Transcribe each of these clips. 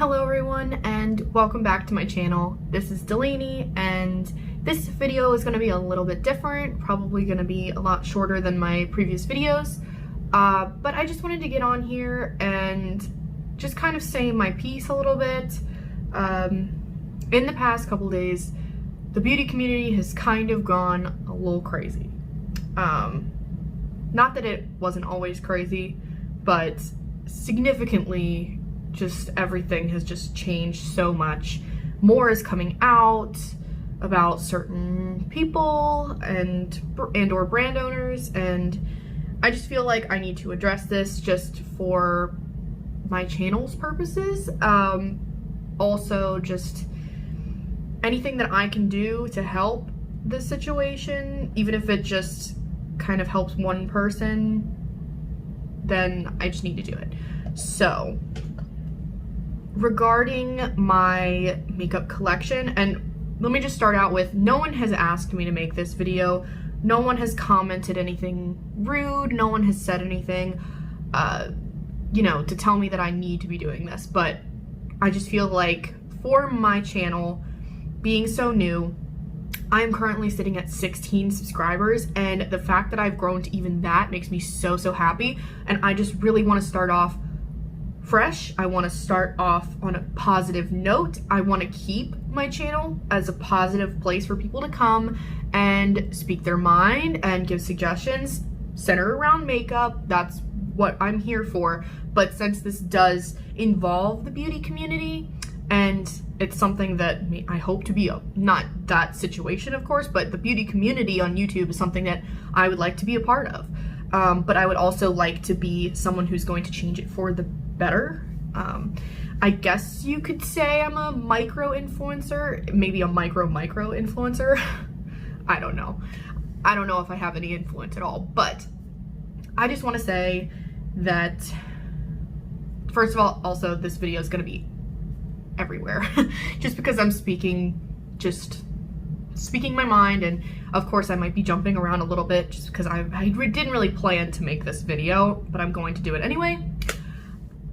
Hello everyone and welcome back to my channel. This is Delaney and this video is going to be a little bit different, probably going to be a lot shorter than my previous videos, but I just wanted to get on here and just kind of say my piece a little bit. In the past couple days, the beauty community has kind of gone a little crazy. Not that it wasn't always crazy, but significantly just everything has just changed so much. More is coming out about certain people and or brand owners, and I just feel like I need to address this just for my channel's purposes. Also just anything that I can do to help this situation, even if it just kind of helps one person, then I just need to do it. So regarding my makeup collection, and let me just start out with, no one has asked me to make this video, no one has commented anything rude, no one has said anything you know, to tell me that I need to be doing this, but I just feel like for my channel being so new, I am currently sitting at 16 subscribers, and the fact that I've grown to even that makes me so happy, and I just really want to start off fresh. I want to start off on a positive note. I want to keep my channel as a positive place for people to come and speak their mind and give suggestions centered around makeup. That's what I'm here for. But since this does involve the beauty community, and it's something that I hope to be not that situation, of course, but the beauty community on YouTube is something that I would like to be a part of. But I would also like to be someone who's going to change it for the better. I guess you could say I'm a micro-influencer, maybe a micro-influencer. I don't know. I don't know if I have any influence at all, but I just want to say that, first of all, also this video is going to be everywhere just because I'm speaking my mind, and of course I might be jumping around a little bit just because I didn't really plan to make this video, but I'm going to do it anyway.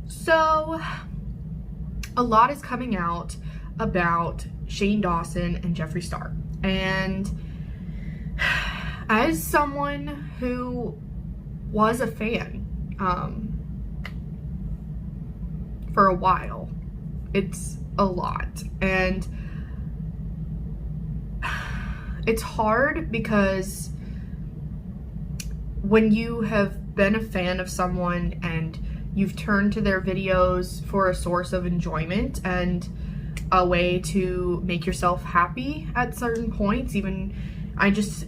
So a lot is coming out about Shane Dawson and Jeffree Star, and as someone who was a fan for a while, it's a lot, and it's hard because when you have been a fan of someone and you've turned to their videos for a source of enjoyment and a way to make yourself happy at certain points, even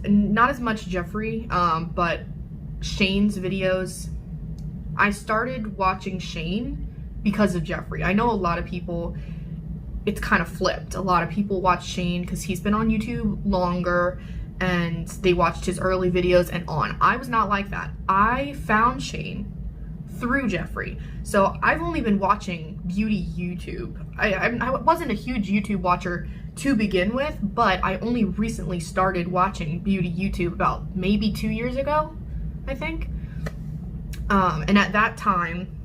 not as much Jeffree, but Shane's videos. I started watching Shane because of Jeffree. I know a lot of people, it's kind of flipped. A lot of people watch Shane because he's been on YouTube longer and they watched his early videos and on. I was not like that. I found Shane through Jeffree. So I've only been watching beauty YouTube. I wasn't a huge YouTube watcher to begin with, but I only recently started watching beauty YouTube about maybe 2 years ago, I think. And at that time,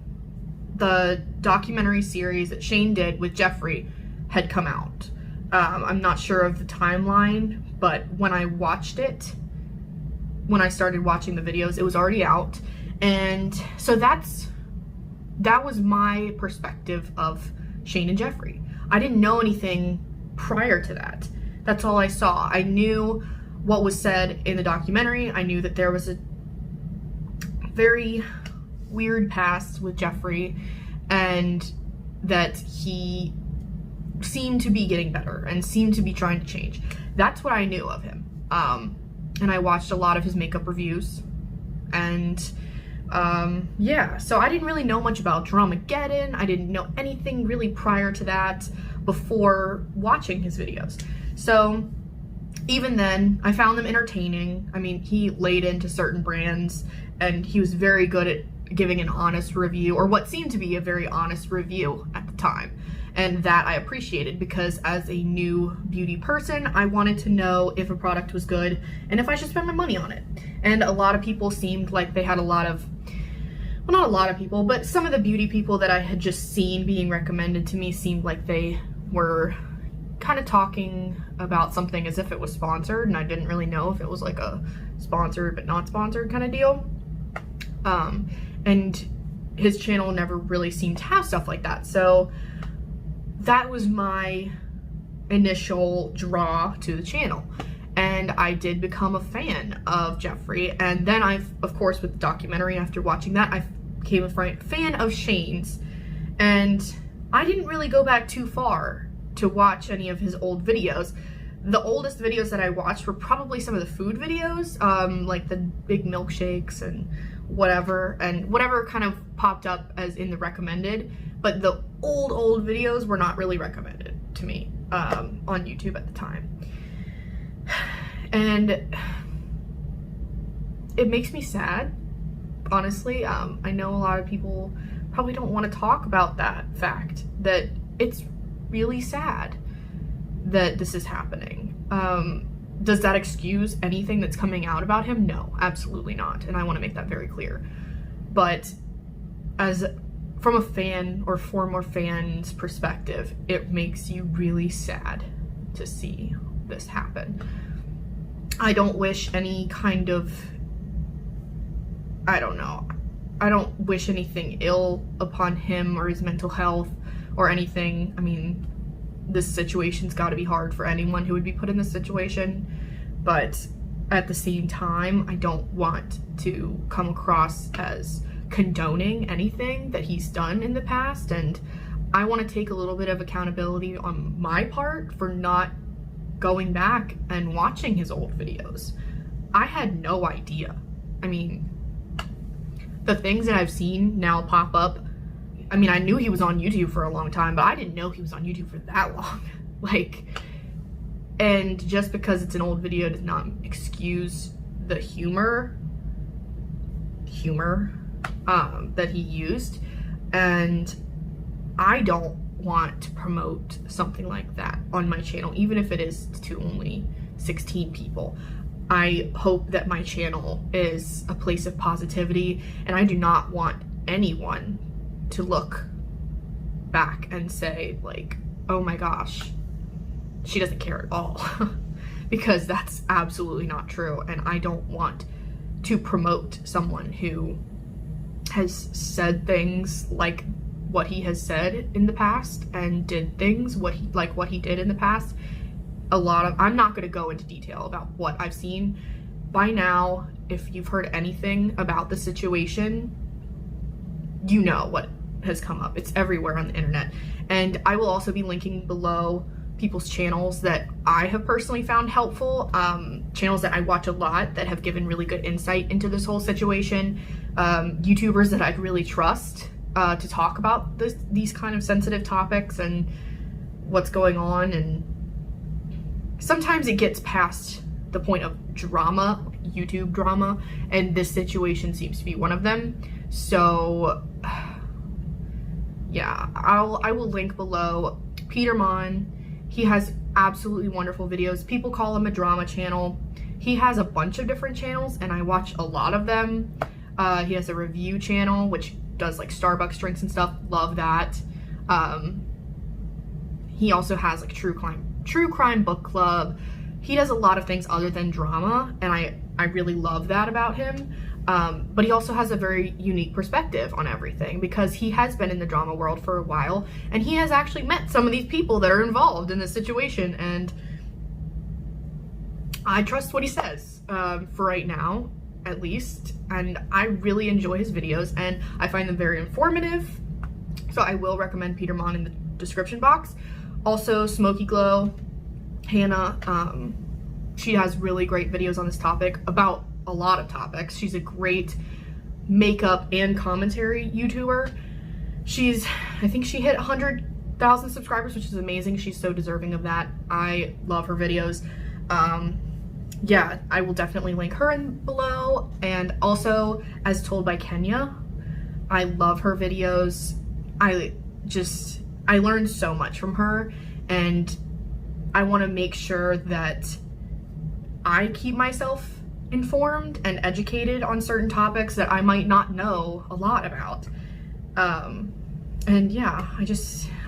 the documentary series that Shane did with Jeffree had come out. I'm not sure of the timeline, but when I watched it, when I started watching the videos, it was already out. And so that was my perspective of Shane and Jeffree. I didn't know anything prior to that. That's all I saw. I knew what was said in the documentary. I knew that there was a very weird past with Jeffree and that he seemed to be getting better and seemed to be trying to change. That's what I knew of him. And I watched a lot of his makeup reviews, and yeah, so I didn't really know much about Dramageddon. I didn't know anything really prior to that before watching his videos. So even then, I found them entertaining. I mean, he laid into certain brands and he was very good at giving an honest review, or what seemed to be a very honest review at the time. And that I appreciated, because as a new beauty person, I wanted to know if a product was good and if I should spend my money on it. And a lot of people seemed like they had a lot of well, not a lot of people, but some of the beauty people that I had just seen being recommended to me seemed like they were kind of talking about something as if it was sponsored, and I didn't really know if it was like a sponsored but not sponsored kind of deal. And his channel never really seemed to have stuff like that. So that was my initial draw to the channel. And I did become a fan of Jeffree. And then of course, with the documentary, after watching that, I became a fan of Shane's. And I didn't really go back too far to watch any of his old videos. The oldest videos that I watched were probably some of the food videos, like the big milkshakes and whatever kind of popped up as in the recommended. But the old videos were not really recommended to me on YouTube at the time. And it makes me sad, honestly. I know a lot of people probably don't want to talk about that fact, that it's really sad that this is happening. Does that excuse anything that's coming out about him? No, absolutely not. And I want to make that very clear. But from a fan or former fan's perspective, it makes you really sad to see this happen. I don't wish any kind of, I don't wish anything ill upon him or his mental health or anything. I mean, this situation's got to be hard for anyone who would be put in this situation, but at the same time, I don't want to come across as condoning anything that he's done in the past, and I want to take a little bit of accountability on my part for not going back and watching his old videos. I had no idea. I mean, the things that I've seen now pop up, I mean, I knew he was on YouTube for a long time, but I didn't know he was on YouTube for that long. Like, and just because it's an old video does not excuse the humor that he used. And I don't want to promote something like that on my channel, even if it is to only 16 people. I hope that my channel is a place of positivity, and I do not want anyone to look back and say like, oh my gosh, she doesn't care at all. Because that's absolutely not true, and I don't want to promote someone who has said things like what he has said in the past and did things what he did in the past. I'm not going to go into detail about what I've seen. By now, if you've heard anything about the situation, you know what has come up. It's everywhere on the internet. And I will also be linking below people's channels that I have personally found helpful, channels that I watch a lot that have given really good insight into this whole situation, YouTubers that I really trust to talk about these kind of sensitive topics and what's going on. And sometimes it gets past the point of drama, YouTube drama, and this situation seems to be one of them. So yeah, I will link below Peter Monn. He has absolutely wonderful videos. People call him a drama channel. He has a bunch of different channels, and I watch a lot of them. He has a review channel, which does like Starbucks drinks and stuff. Love that. He also has like true crime book club. He does a lot of things other than drama, and I really love that about him. But he also has a very unique perspective on everything, because he has been in the drama world for a while, and he has actually met some of these people that are involved in this situation, and I trust what he says, for right now, at least, and I really enjoy his videos, and I find them very informative, so I will recommend Peter Monn in the description box. Also, Smokey Glow Hannah, she has really great videos on this topic, about a lot of topics. She's a great makeup and commentary YouTuber. I think she hit 100,000 subscribers, which is amazing. She's so deserving of that. I love her videos. Yeah, I will definitely link her in below. And also, As Told by Kenya, I love her videos. I learned so much from her, and I want to make sure that I keep myself informed and educated on certain topics that I might not know a lot about. And yeah,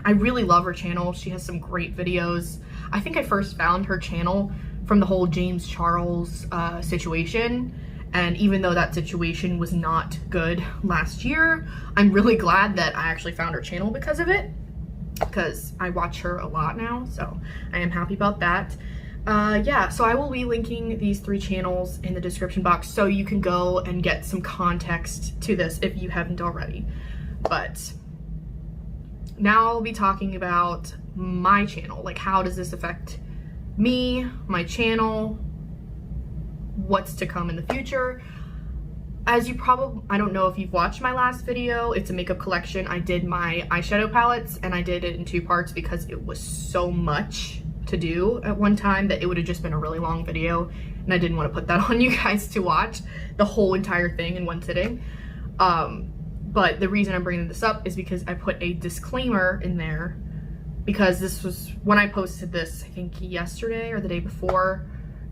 I really love her channel. She has some great videos. I think I first found her channel from the whole James Charles situation. And even though that situation was not good last year, I'm really glad that I actually found her channel because of it, because I watch her a lot now, so I am happy about that. Yeah, so I will be linking these 3 channels in the description box so you can go and get some context to this if you haven't already. But now I'll be talking about my channel, like how does this affect me, my channel, what's to come in the future. As you probably, I don't know if you've watched my last video, it's a makeup collection. I did my eyeshadow palettes and I did it in 2 parts because it was so much to do at one time that it would have just been a really long video, and I didn't want to put that on you guys to watch the whole entire thing in one sitting. But the reason I'm bringing this up is because I put a disclaimer in there, because this was when I posted this, I think yesterday or the day before,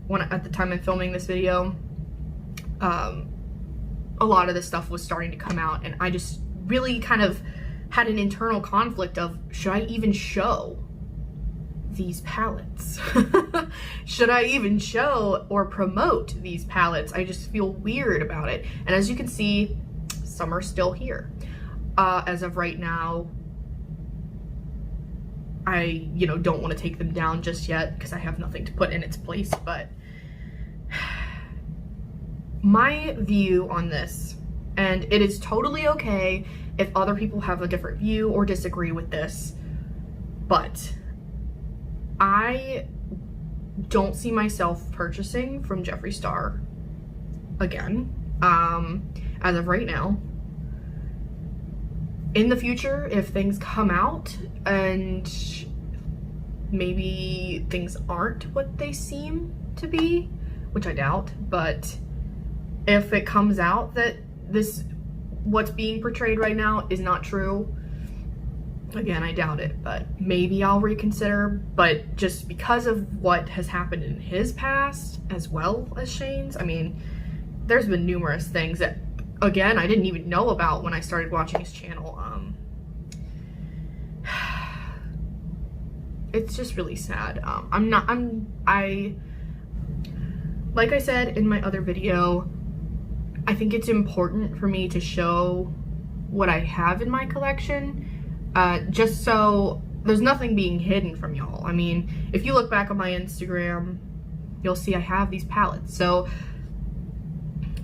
at the time I'm filming this video. A lot of this stuff was starting to come out, and I just really kind of had an internal conflict of, should I even show these palettes? Should I even show or promote these palettes? I just feel weird about it. And as you can see, some are still here. As of right now, I, don't want to take them down just yet because I have nothing to put in its place, but my view on this, and it is totally okay if other people have a different view or disagree with this, but I don't see myself purchasing from Jeffree Star again, as of right now. In the future, if things come out and maybe things aren't what they seem to be, which I doubt, but if it comes out that what's being portrayed right now is not true, again, I doubt it, but maybe I'll reconsider. But just because of what has happened in his past as well as Shane's, I mean, there's been numerous things that, again, I didn't even know about when I started watching his channel. It's just really sad. Like I said in my other video, I think it's important for me to show what I have in my collection, just so there's nothing being hidden from y'all. I mean, if you look back on my Instagram, you'll see I have these palettes.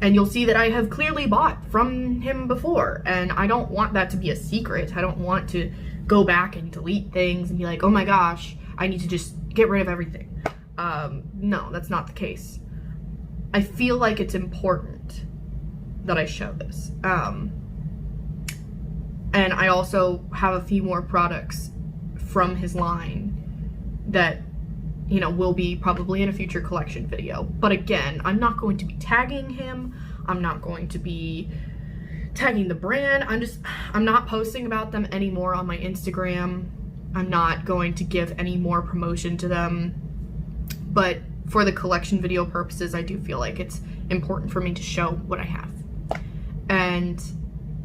And you'll see that I have clearly bought from him before, and I don't want that to be a secret. I don't want to go back and delete things and be like, oh my gosh, I need to just get rid of everything. No, that's not the case. I feel like it's important that I show this. And I also have a few more products from his line that, will be probably in a future collection video. But again, I'm not going to be tagging him. I'm not going to be tagging the brand. I'm not posting about them anymore on my Instagram. I'm not going to give any more promotion to them. But for the collection video purposes, I do feel like it's important for me to show what I have. And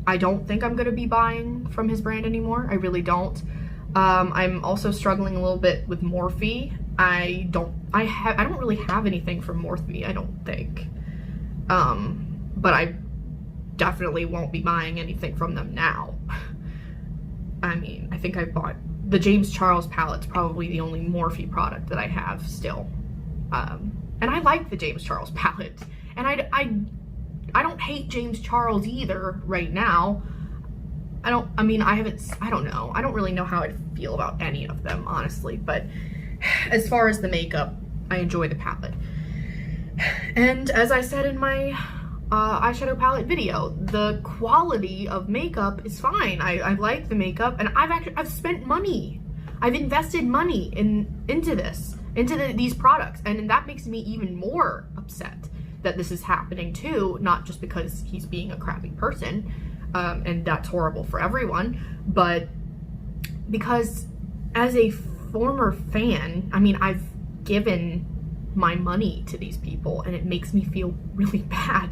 I don't think I'm going to be buying from his brand anymore. I really don't. I'm also struggling a little bit with Morphe. I don't really have anything from Morphe, I don't think. But I definitely won't be buying anything from them now. I mean, I think I bought the James Charles palette's probably the only Morphe product that I have still. And I like the James Charles palette. And I don't hate James Charles either right now. I don't know. I don't really know how I feel about any of them, honestly. But as far as the makeup, I enjoy the palette. And as I said in my eyeshadow palette video, the quality of makeup is fine. I like the makeup, and I've spent money. I've invested money into these products, and that makes me even more upset that this is happening too, not just because he's being a crappy person, and that's horrible for everyone, but because as a former fan, I mean, I've given my money to these people, and it makes me feel really bad.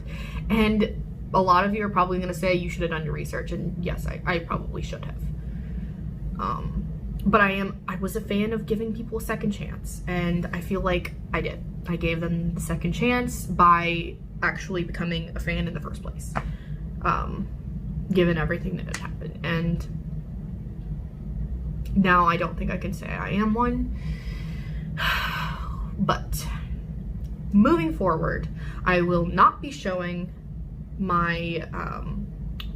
And a lot of you are probably going to say you should have done your research, and yes, I probably should have. But I was a fan of giving people a second chance, and I feel like I did. I gave them the second chance by actually becoming a fan in the first place, given everything that had happened. And now I don't think I can say I am one. But moving forward, I will not be showing my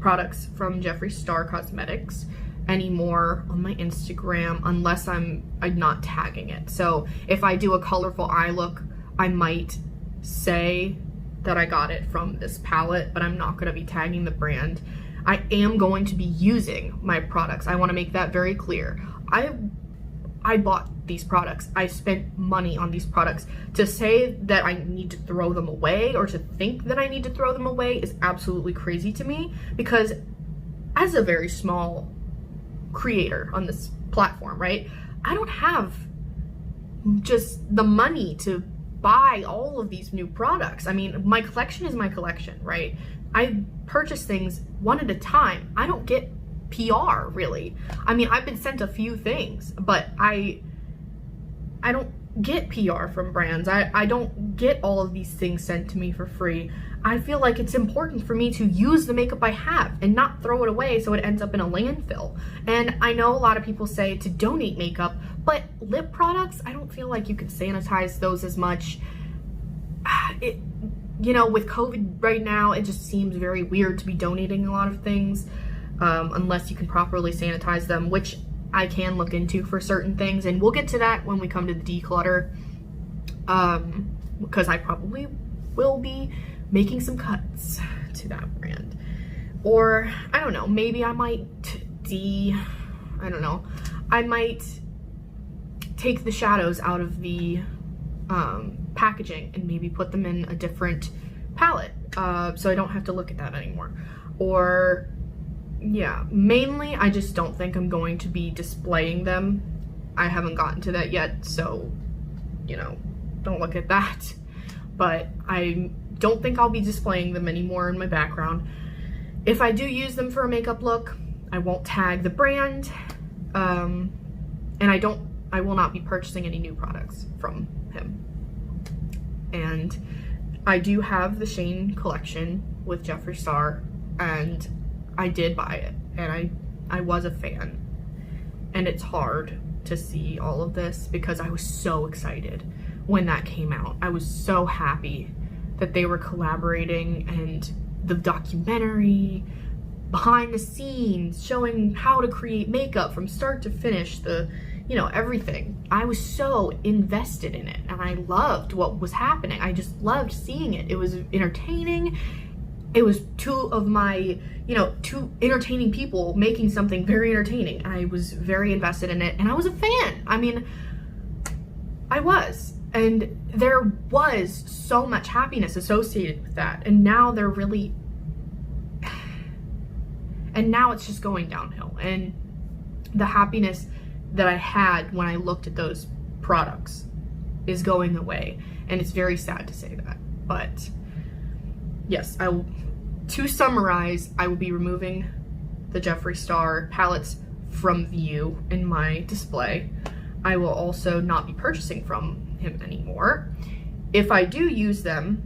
products from Jeffree Star Cosmetics anymore on my Instagram unless I'm not tagging it. So if I do a colorful eye look, I might say that I got it from this palette, but I'm not going to be tagging the brand. I am going to be using my products. I want to make that very clear. I bought these products. I spent money on these products. To say that I need to throw them away, or to think that I need to throw them away, is absolutely crazy to me, because as a very small creator on this platform, right, I don't have just the money to buy all of these new products. I mean, my collection is my collection, right? I purchase things one at a time. I don't get PR, really. I mean, I've been sent a few things, but I don't get PR from brands. I don't get all of these things sent to me for free. I feel like it's important for me to use the makeup I have and not throw it away so it ends up in a landfill. And I know a lot of people say to donate makeup, but lip products, I don't feel like you can sanitize those as much. You know, with COVID right now, it just seems very weird to be donating a lot of things unless you can properly sanitize them, which I can look into for certain things, and we'll get to that when we come to the declutter, because I probably will be making some cuts to that brand. Or I don't know, maybe I might I don't know, I might take the shadows out of the packaging and maybe put them in a different palette, so I don't have to look at that anymore. Or yeah, mainly I just don't think I'm going to be displaying them. I haven't gotten to that yet, so you know, don't look at that. But I don't think I'll be displaying them anymore in my background. If I do use them for a makeup look, I won't tag the brand, and I will not be purchasing any new products from him. And I do have the Shane collection with Jeffree Star, and I did buy it, and I was a fan. And it's hard to see all of this because I was so excited when that came out. I was so happy that they were collaborating, and the documentary behind the scenes showing how to create makeup from start to finish, you know, everything. I was so invested in it, and I loved what was happening. I just loved seeing it. It was entertaining. It was two entertaining people making something very entertaining. I was very invested in it, and I was a fan. I mean, I was. And there was so much happiness associated with that. And now now it's just going downhill. And the happiness that I had when I looked at those products is going away. And it's very sad to say that. But yes, to summarize, I will be removing the Jeffree Star palettes from view in my display. I will also not be purchasing from him anymore. If I do use them,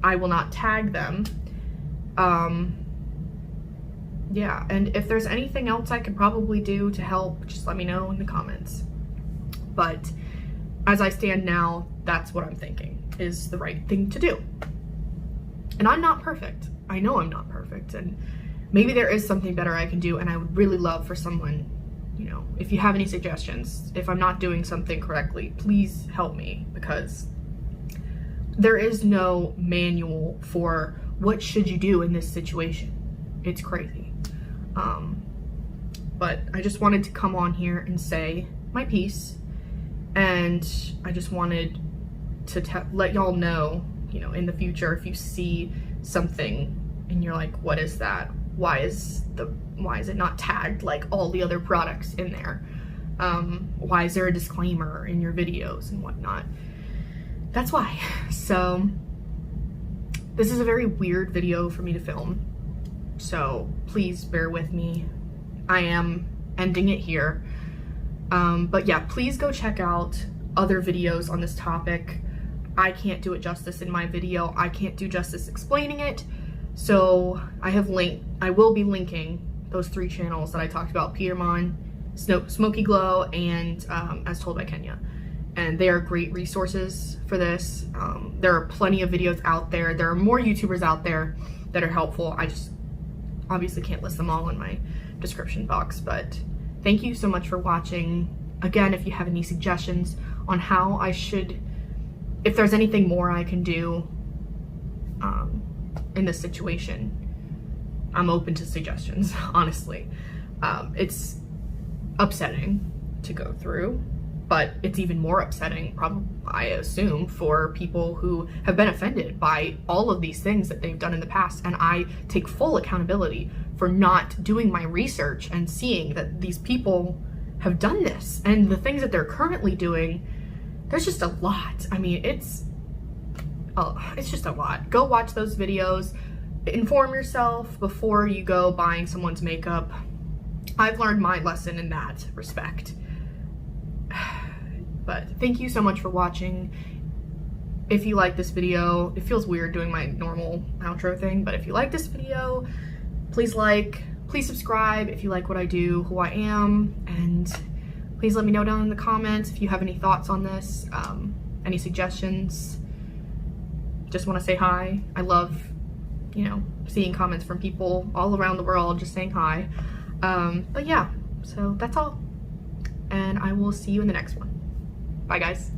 I will not tag them. Yeah, and if there's anything else I could probably do to help, just let me know in the comments. But as I stand now, that's what I'm thinking is the right thing to do. And I'm not perfect. I know I'm not perfect, and maybe there is something better I can do, and I would really love for someone, you know, if you have any suggestions, if I'm not doing something correctly, please help me, because there is no manual for what should you do in this situation. It's crazy. But I just wanted to come on here and say my piece, and I just wanted to let y'all know, you know, in the future, if you see something and you're like, what is that? Why is it not tagged like all the other products in there? Why is there a disclaimer in your videos and whatnot? that's why. So this is a very weird video for me to film, so please bear with me. I am ending it here. But yeah, please go check out other videos on this topic. I can't do it justice in my video. I can't do justice explaining it. So I will be linking those 3 channels that I talked about: Peter Monn, Smokey Glow, and As Told by Kenya. And they are great resources for this. There are plenty of videos out there. There are more YouTubers out there that are helpful. I just obviously can't list them all in my description box, but thank you so much for watching. Again, if you have any suggestions on how I should, if there's anything more I can do in this situation, I'm open to suggestions, honestly. It's upsetting to go through, but it's even more upsetting, probably, I assume, for people who have been offended by all of these things that they've done in the past. And I take full accountability for not doing my research and seeing that these people have done this, and the things that they're currently doing. There's just a lot. I mean, it's just a lot. Go watch those videos. Inform yourself before you go buying someone's makeup. I've learned my lesson in that respect. But thank you so much for watching. If you like this video, it feels weird doing my normal outro thing, but if you like this video, please subscribe if you like what I do, who I am, and please let me know down in the comments if you have any thoughts on this, any suggestions. Just want to say hi. I love, seeing comments from people all around the world just saying hi. But yeah, so that's all. And I will see you in the next one. Bye, guys.